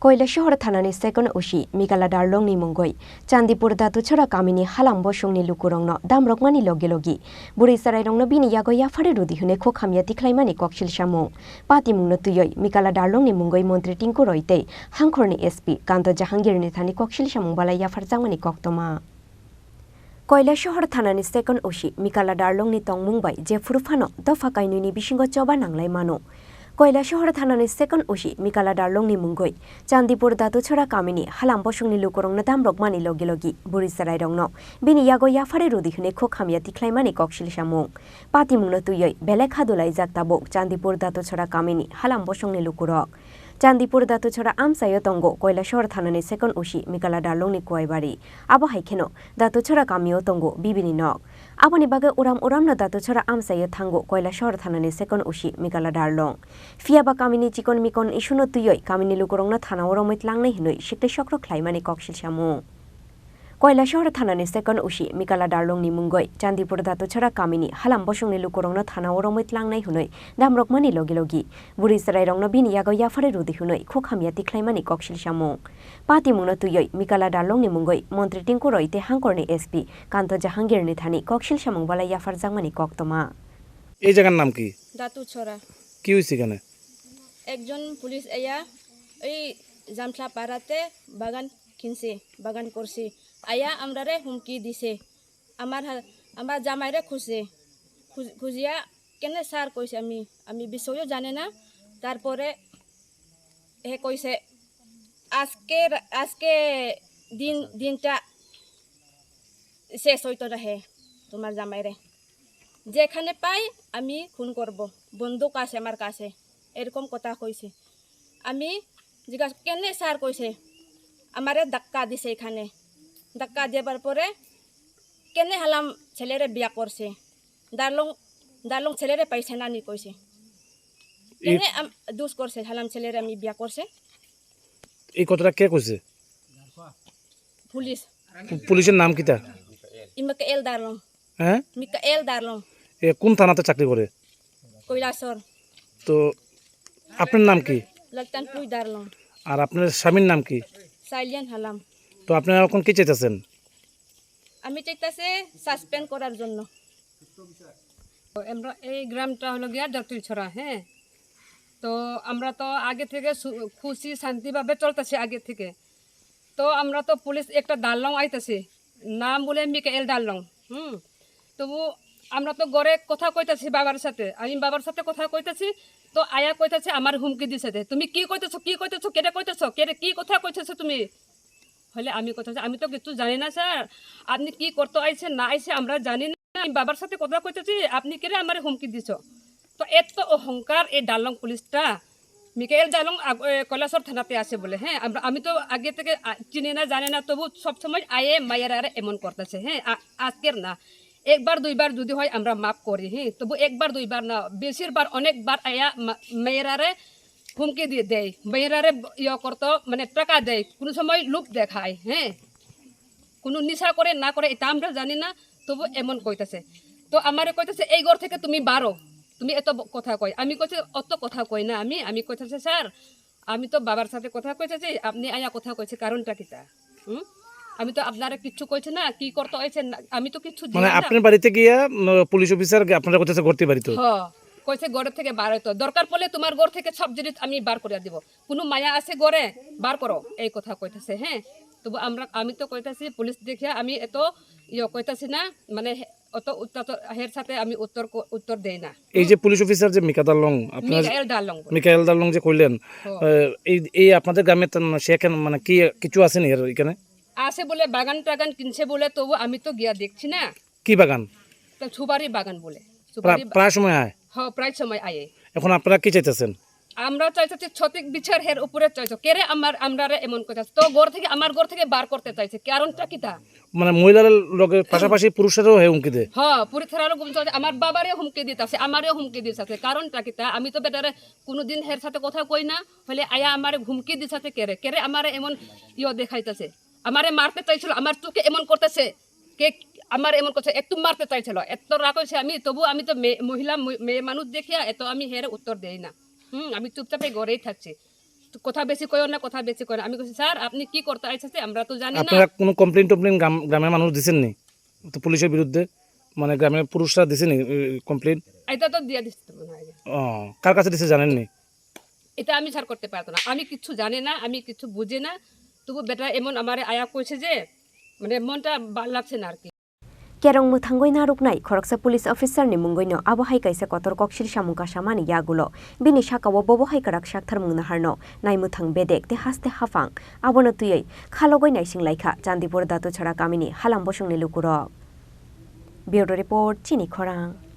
Kailashar Thanani second Ushi, Mikala Darlongni Mungwi, Chandipur Datu Chara Kamini, Halam Boshongni Lukurok, Damrokmani Logelogi, Burisarai Bini Yagoya Farudi, Huneko Kamiati Klaimani Koksilsamung, Pati Munotuyoi, Mikala Darlongni Mungwi Montri Tinkuroite, Hankorni SP, Kanto Jahangir Nithani Koksilsamung Balaya Farzamani Koktoma. Kailashar Thanani second Ushi, Mikala Darlongni Tong Mumbai, Jefurfano, Dofa Kainuni Bishingo Choba Nanglai Mano. Kailashar Thanani second Ushi, Mikala Darlongni Mungwi, Chandipur Datu Chara Kamini, Halam Boshongni Lukurok Damrokmani Logelogi, Burisarai Bini Yagoya Farudi Huneko Kamiati Klaimani Koksilsamung, Pati Munotuyoi, Belek Hadulai Zaktabok, Chandipur Datu Chara Kamini, Halam Boshongni Lukurok. Chandipur Datu Chara Amsayo Tongo, Kailashar Thanani second Ushi, Mikala Darlongni Kuaibari, Abo Haikeno, Datu Chara Kamio Tongo, Bibini Nok. Aboni baga uram na Datu Chara Amsayo Tango, Kailashar Thanani second Ushi, Mikala Darlong. Fiaba Kamini Chikon Mikon Ishuno Tuyoi, Kamini Lukurok na Thana Oromit Langlai Hinui, Shikte Shokro Klaimani Koksilsamung. Kailashar Thanani second Ushi, Mikala Darlongni Mungwi, Chandipur Datu Chara Kamini, Halam Boshongni Lukurok na Thana Oromit Langlai Hinui, Damrokmani Logelogi, Burisarai Bini Yagoya Farudi Hunui, Kokamiati Klaimani Koksilsamung. Pati Munotuyoi, Mikala Darlongni Mungwi, Montri Tinkuroite Hankorni SP, Kanto Jahangir Nithani Koksilsamung Balaya Farzamani Koktoma. এই জায়গার নাম কি? Datuk ছড়া। কি হইছে এখানে? একজন police আয়া এই জামতলা পাড়াতে বাগান করছে আয়া আমরারে হুমকি দিছে আমার জামাইরে খুঁজিয়া কেনে স্যার কইছে আমি বিষয়ও জানে না তারপরে হে কইছে আজকে দিনটা শেষ হইতো না হে তোমার জামাইরে যেখানে পাই আমি খুন করব বন্দুক আছে আমার কাছে এরকম কথা কইছে আমি জিজ্ঞাসা কেনে স্যার কইছে আমারে ধাক্কা দিছে এখানে ধাক্কা দেবার পরে কেনে হালাম ছেলেরে বিয়া করছে দারলং ছেলেরে পাইছে না নি কইছে কেনে দুষ করছে হালাম ছেলেরে আমি বিয়া করছে এই কথাটা কে কইছে পুলিশের নাম কিটা মিকাএল দারলং হ্যাঁ মিকাএল দারলং এ কোন থানাতে চাকরি করে কৈলাসর তো আপনার নাম কি লক্তানপুর দারলং আর আপনার স্বামীর নাম কি সাইলিয়ান হালাম তো আপনারা এখন কি চাইতেছেন আমি চাইতাছে সাসপেন্ড করার জন্য আমরা এই গ্রামটা হলো গিয়া দাতুল ছড়া হ্যাঁ তো আমরা তো আগে থেকে খুশি শান্তিভাবে চলতেছে আগে থেকে তো আমরা তো পুলিশ একটা দারলং আইতেছে নাম বলে মিকাএল দারলং তবু আমরা তো ঘরে কথা কইতাছি বাবার সাথে আমি বাবার সাথে কথা কইতাছি তো আয়া কইতাছে আমার হুমকি দিছে তুমি কি কইতেছো কেটে কইতেছো কেটে কি কথা কইতেছো তুমি হলে আমি কইতাছি আমি তো কিছু জানি না স্যার আপনি কি করতে আইছে না আইছে আমরা জানি না আমি বাবার সাথে কথা কইতেছি আপনি কেটে আমার হুমকি দিছো তো এত অহংকার এই দারলং পুলিশটা মিকাএল দারলং কৈলাসর থানাতে আছে বলে হ্যাঁ আমি তো আগে থেকে চিনি না জানি না তবু সবসময় আয়ে মায়েরা এমন করতেছে হ্যাঁ আজকের না একবার দুইবার যদি হয় আমরা মাফ করি হ্যাঁ তবু একবার দুইবার না বেশিরবার অনেকবার আয়া মেয়েরারে হুমকি দিয়ে দেয় মেয়েরারে করতো মানে টাকা দেয় কোনো সময় লোক দেখায় হ্যাঁ কোনো নিশা করে না করে এটা আমরা জানি না তবু এমন কইতাছে তো আমারে কইতাছে এই ঘর থেকে তুমি বারো তুমি এত কথা কই আমি কইছি অত কথা কই না আমি কইতাছে স্যার আমি তো বাবার সাথে কথা কইতেছি আপনি আয়া কথা কইছে কারণটা কিটা আমি তো আপনারা কিছু কইছে না কি করতে হইছে আমি তো কিছু মানে আপনার বাড়িতে গিয়া পুলিশ অফিসার আপনারা কইতেছে করতে পারি তো হ্যাঁ কইছে ঘর থেকে বার হইতো দরকার পড়লে তোমার ঘর থেকে সব জিনিস আমি বার করে দিব কোনো মায়া আছে ঘরে বার করো এই কথা কইতেছে হ্যাঁ তবু আমি তো কইতাছি পুলিশ দেখিয়া আমি এত কইতাছি না মানে অত হের সাথে আমি উত্তর দেই না এই যে পুলিশ অফিসার যে মিকাএল দারলং যে কইলেন এই আপনাদের গ্রামে সেখানে মানে কি কিছু আছে নি এখানে আছে বলে বাগান টাগান কিনছে বলে তবু আমি তো গিয়া দেখছি না কি বাগান সুপারি বাগান বলে প্রায় সময় আয় হ্যাঁ প্রায় সময় আয়ে এখন আপনারা কি চাইতেছেন আমরা চাইছি সঠিক বিচার হের উপরে চাইছো কেরে আমরা এমন কথা তো আমার ঘর থেকে বার করতে চাইছে কারণটা কিটা মানে মহিলার লগে পাশাপাশি পুরুষেরও হুমকি দেয় হ্যাঁ পুরুষেরও আমার বাবারে হুমকি দিতেছে আমারও হুমকি দিতেছে কারণটা কিটা আমি তো বেটারে কোনোদিন হের সাথে কথা কই না হলে আয়া আমার হুমকি দিতেছে কেরে আমারে এমন দেখাইতেছে আমারে মারতে চাইছিল আমার চোখে এমন করতেছে কে আমার এমন করছে একটু মারতে চাইছিল এত রাগ হয়েছে আমি তবু আমি তো মহিলা মেয়ে মানুষ দেখিয়া এত আমি হের উত্তর দেই না আমি চুপচাপে ঘরেই থাকছি কথা বেশি কয়ো না কথা বেশি কয় না আমি কইছি স্যার আপনি কি করতে আইছেন আমরা তো জানি না আপনারা কোনো কমপ্লেইন গ্রামের মানুষ দিছেন নি তো পুলিশের বিরুদ্ধে মানে গ্রামের পুরুষরা দিছেন নি কমপ্লেইন এটা তো দিয়ে দিতে মনে হয় ও কার কাছে দিছে জানেন নি এটা আমি স্যার করতে পারতো না আমি কিছু জানি না আমি কিছু বুঝি না তবু বেটা এমন আমার আয়া কইছে যে মানে মনটা ভালো লাগছে না আর কি Kerong muthangoi naruknai khoroksa police officer ni mungoino abo hai kaisa kotor Koksilsamung kasamani yagulo bini sakawo bobo hai karak sakthar mungna harno nai muthang bedek te haste hafang abono tuyei khalogoi naising laikha Chandipur datu chhara Kamini halam bosungni Lukurok. Bureau report Chini Khorang.